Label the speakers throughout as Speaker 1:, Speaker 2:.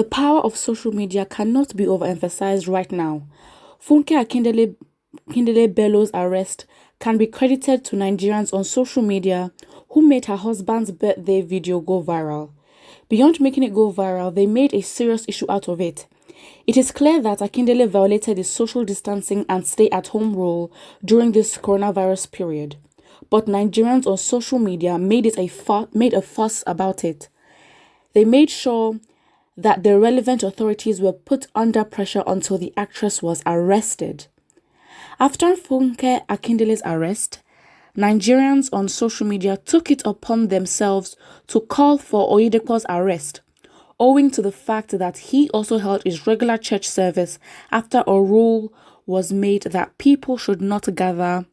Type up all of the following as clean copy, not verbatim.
Speaker 1: The power of social media cannot be overemphasized right now. Funke Akindele Bello's arrest can be credited to Nigerians on social media who made her husband's birthday video go viral. Beyond making it go viral, they made a serious issue out of it. It is clear that Akindele violated his social distancing and stay-at-home rule during this coronavirus period. But Nigerians on social media made a fuss about it. They made sure that the relevant authorities were put under pressure until the actress was arrested. After Funke Akindele's arrest, Nigerians on social media took it upon themselves to call for Oyedepo's arrest, owing to the fact that he also held his regular church service after a rule was made that people should not gather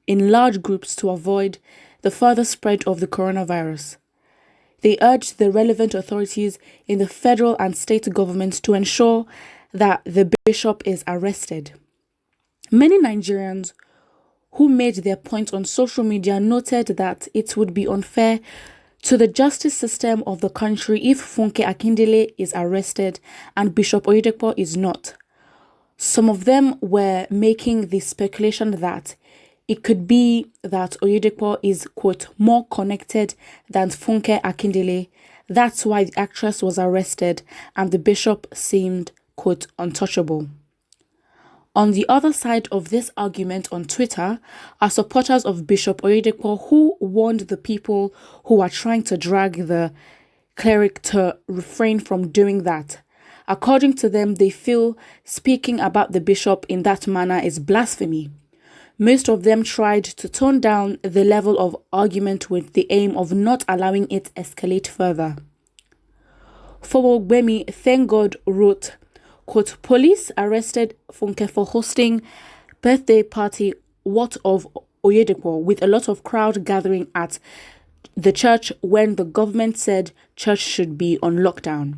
Speaker 1: in large groups to avoid the further spread of the coronavirus. They urged the relevant authorities in the federal and state governments to ensure that the bishop is arrested. Many Nigerians who made their point on social media noted that it would be unfair to the justice system of the country if Funke Akindele is arrested and Bishop Oyedepo is not. Some of them were making the speculation that it could be that Oyedepo is, quote, more connected than Funke Akindele. That's why the actress was arrested and the bishop seemed, quote, untouchable. On the other side of this argument on Twitter are supporters of Bishop Oyedepo who warned the people who are trying to drag the cleric to refrain from doing that. According to them, they feel speaking about the bishop in that manner is blasphemy. Most of them tried to tone down the level of argument with the aim of not allowing it escalate further. Fowogbemi, thank God, wrote, quote, police arrested Funke for hosting birthday party what of Oyedepo with a lot of crowd gathering at the church when the government said church should be on lockdown.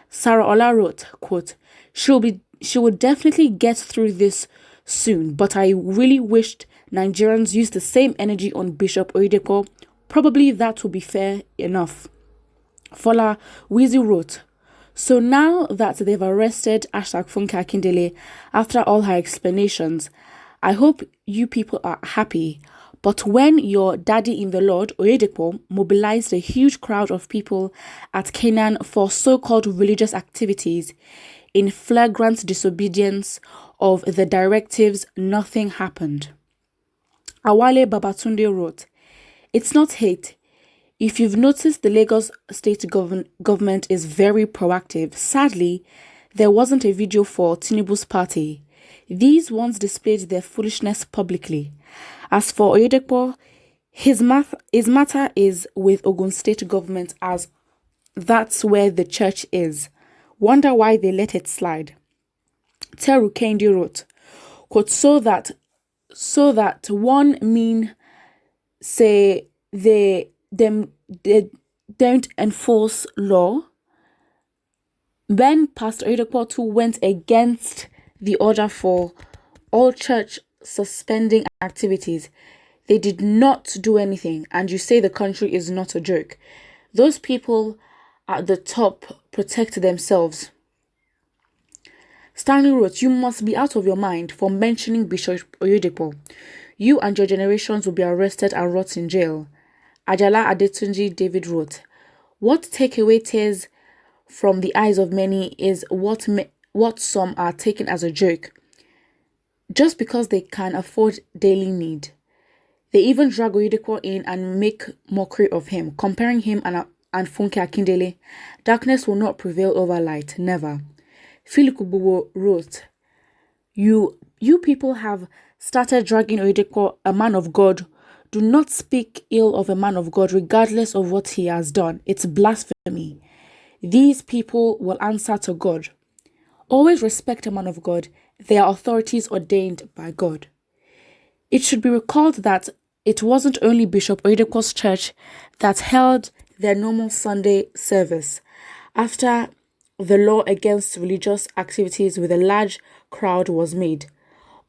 Speaker 1: Sarah Ola wrote, quote, she would definitely get through this soon, but I really wished Nigerians used the same energy on Bishop Oyedepo. Probably that would be fair enough. Fola Wizi wrote, so now that they've arrested Funke Akindele after all her explanations, I hope you people are happy. But when your daddy in the Lord, Oyedepo, mobilized a huge crowd of people at Canaan for so-called religious activities, in flagrant disobedience of the directives, nothing happened. Awale Babatunde wrote, it's not hate. If you've noticed, the Lagos state government is very proactive. Sadly, there wasn't a video for Tinubu's party. These ones displayed their foolishness publicly. As for Oyedepo, his matter is with Ogun state government as that's where the church is. Wonder why they let it slide. Teru Kendi wrote, quote, so that one mean say they don't enforce law. When Pastor Oyedepo too went against the order for all church suspending activities, they did not do anything, and you say the country is not a joke. Those people at the top protect themselves. Stanley wrote, you must be out of your mind for mentioning Bishop Oyedepo. You and your generations will be arrested and rot in jail. Ajala Adetunji David wrote, what take away tears from the eyes of many is what some are taking as a joke, just because they can afford daily need. They even drag Oyedepo in and make mockery of him, comparing him and Funke Akindele. Darkness will not prevail over light, never. Philip Kubuwo wrote, you people have started dragging Oyedepo, a man of God. Do not speak ill of a man of God regardless of what he has done. It's blasphemy. These people will answer to God. Always respect a man of God. They are authorities ordained by God. It should be recalled that it wasn't only Bishop Oyedepo's church that held their normal Sunday service after the law against religious activities with a large crowd was made.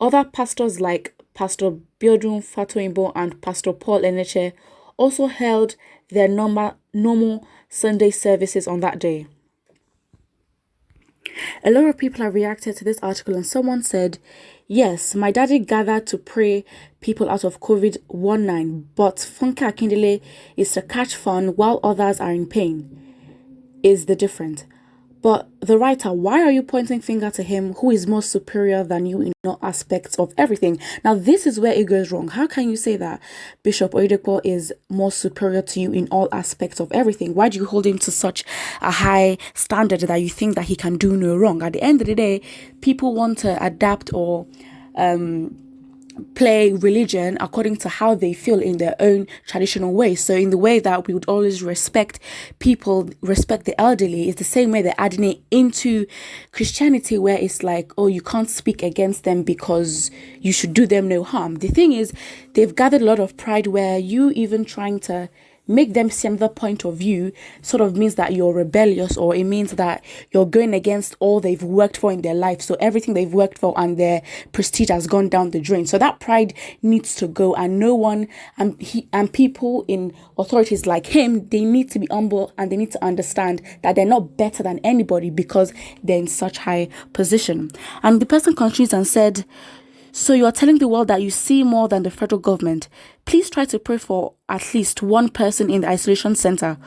Speaker 1: Other pastors like Pastor Biodun Fatoyinbo and Pastor Paul Eneche also held their normal Sunday services on that day. A lot of people have reacted to this article, and someone said, yes, my daddy gathered to pray people out of COVID-19, but Funke Akindele is to catch fun while others are in pain. Is the difference? But the writer, why are you pointing finger to him who is more superior than you in all aspects of everything? Now, this is where it goes wrong. How can you say that Bishop Oyedepo is more superior to you in all aspects of everything? Why do you hold him to such a high standard that you think that he can do no wrong? At the end of the day, people want to adapt or play religion according to how they feel in their own traditional way. So in the way that we would always respect people, respect the elderly, is the same way they're adding it into Christianity, where it's like, oh, you can't speak against them because you should do them no harm. The thing is, they've gathered a lot of pride where you even trying to make them see another point of view sort of means that you're rebellious, or it means that you're going against all they've worked for in their life. So everything they've worked for and their prestige has gone down the drain. So that pride needs to go, and no one and people in authorities like him, they need to be humble and they need to understand that they're not better than anybody because they're in such high position. And the person continues and said, so you are telling the world that you see more than the federal government. Please try to pray for at least one person in the isolation center.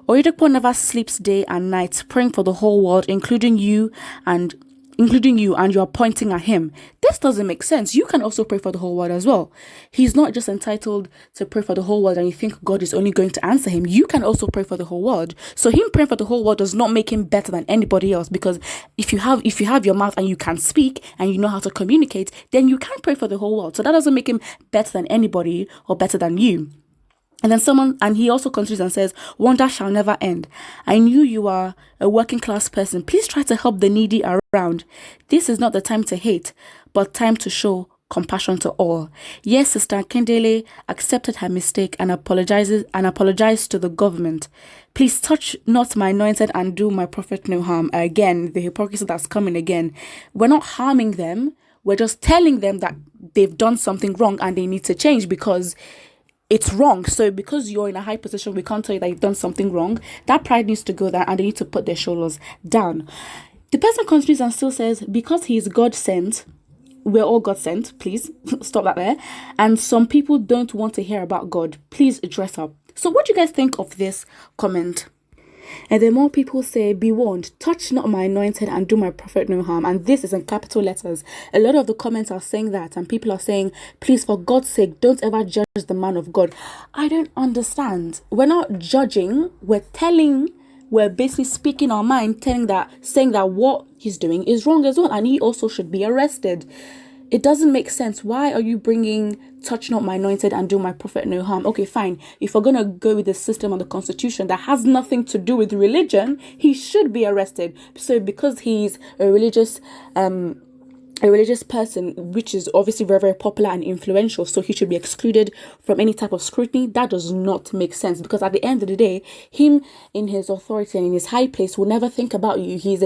Speaker 1: Oyedepo never sleeps day and night praying for the whole world, including you, and you are pointing at him. This doesn't make sense. You can also pray for the whole world as well. He's not just entitled to pray for the whole world and you think God is only going to answer him. You can also pray for the whole world. So him praying for the whole world does not make him better than anybody else, because if you have your mouth and you can speak and you know how to communicate, then you can pray for the whole world. So that doesn't make him better than anybody or better than you. And he also continues and says, wonder shall never end. I knew you are a working class person. Please try to help the needy around. This is not the time to hate, but time to show compassion to all. Yes, Sister Akindele accepted her mistake and apologized to the government. Please touch not my anointed and do my prophet no harm. Again, the hypocrisy that's coming again. We're not harming them. We're just telling them that they've done something wrong and they need to change because it's wrong. So because you're in a high position, we can't tell you that you've done something wrong. That pride needs to go there and they need to put their shoulders down. The person continues and still says, because he is God sent, we're all God sent, please stop that there. And some people don't want to hear about God. Please dress up. So what do you guys think of this comment? And then more people say, be warned, touch not my anointed and do my prophet no harm. And this is in capital letters. A lot of the comments are saying that, and people are saying, please, for God's sake, don't ever judge the man of God. I don't understand. We're not judging. We're basically speaking our mind, saying that what he's doing is wrong as well, and he also should be arrested. It doesn't make sense. Why are you bringing touch not my anointed and do my prophet no harm? Okay, fine. If we're going to go with the system and the constitution that has nothing to do with religion, he should be arrested. So because he's a religious person, which is obviously very, very popular and influential, so he should be excluded from any type of scrutiny. That does not make sense, because at the end of the day, him in his authority and in his high place will never think about you. He's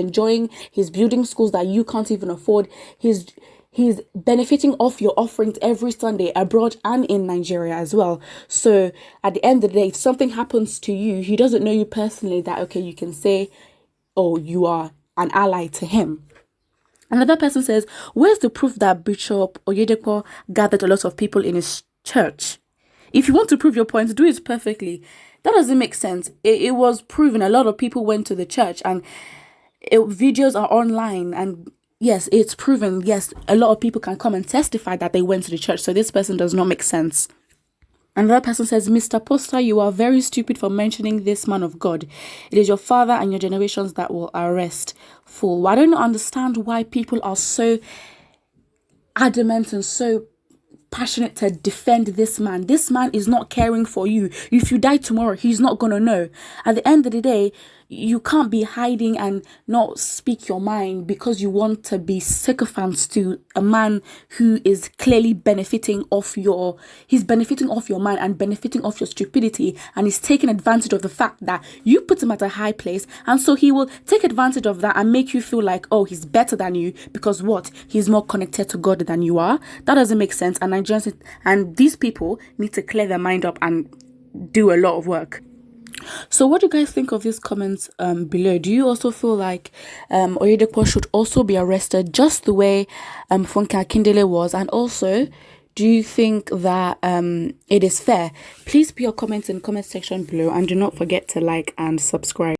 Speaker 1: building schools that you can't even afford. He's benefiting off your offerings every Sunday abroad and in Nigeria as well. So at the end of the day, if something happens to you, he doesn't know you personally, that, okay, you can say, oh, you are an ally to him. Another person says, where's the proof that Bishop Oyedepo gathered a lot of people in his church? If you want to prove your point, do it perfectly. That doesn't make sense. It was proven. A lot of people went to the church, and videos are online, and yes, it's proven. Yes, a lot of people can come and testify that they went to the church. So this person does not make sense. Another person says, Mr. Poster, you are very stupid for mentioning this man of God. It is your father and your generations that will arrest. Fool. I don't understand why people are so adamant and so passionate to defend this man. This man is not caring for you. If you die tomorrow, he's not going to know. At the end of the day, you can't be hiding and not speak your mind because you want to be sycophants to a man who is clearly benefiting off your mind and benefiting off your stupidity, and he's taking advantage of the fact that you put him at a high place, and so he will take advantage of that and make you feel like, oh, he's better than you because what? He's more connected to God than you are. That doesn't make sense, and Nigerians and these people need to clear their mind up and do a lot of work. So what do you guys think of these comments below? Do you also feel like Oyedepo should also be arrested just the way Funke Akindele was? And also, do you think that it is fair? Please put your comments in the comment section below, and do not forget to like and subscribe.